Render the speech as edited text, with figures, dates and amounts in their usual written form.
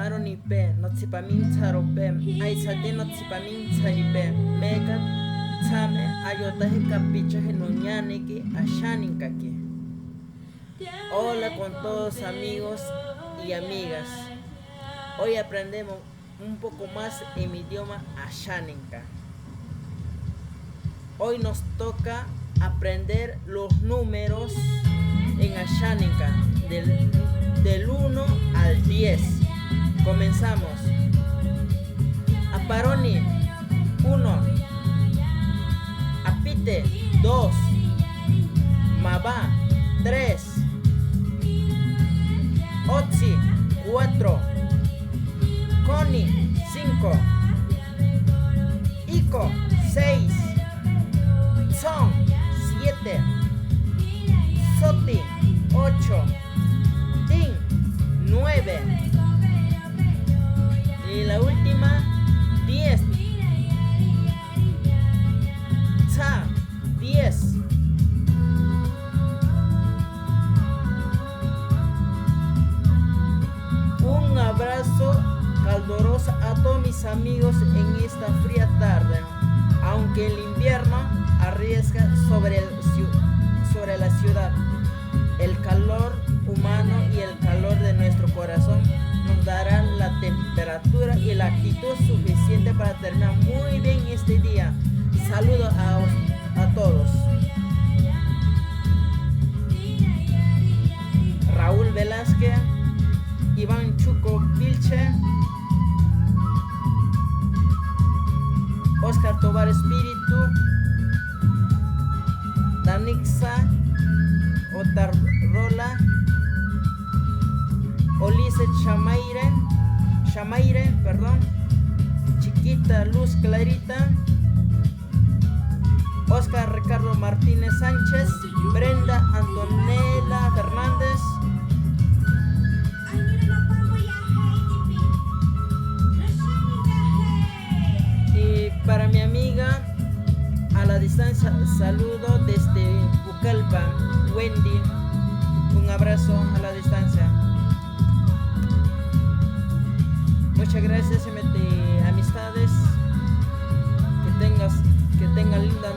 maronipe notsipamincha rope aisate notsipamincha ripe mega tsame ayotaje capichaje nuñaneki ashaninkaki. Hola con todos amigos y amigas. Hoy aprendemos un poco más en mi idioma Ashaninka. Hoy nos toca aprender los números en Ashaninka del 1 al 10. Comenzamos. Aparoni 1, Apite 2, Maba 3, Otsi 4, Koni 5, Iko 6, Son 7, Soti 8, Tin 9 y la última 10, Tsa 10. Un abrazo caluroso a todos mis amigos en esta fría tarde, aunque el invierno arriesga sobre la ciudad. El calor humano y el calor de nuestro corazón nos darán la temperatura y la actitud suficiente para terminar muy bien este día. Saludos a todos. Raúl Velázquez, Iván Chuco Vilche, Oscar Tobar Espíritu, Danixa Otarrola, Olice Chamaire, Chiquita Luz Clarita, Oscar Ricardo Martínez Sánchez, Brenda Antonella Fernández, y para mi amiga a la distancia saludo desde Pucallpa, Wendy, un abrazo a la distancia. Muchas gracias, amistades, que tengan linda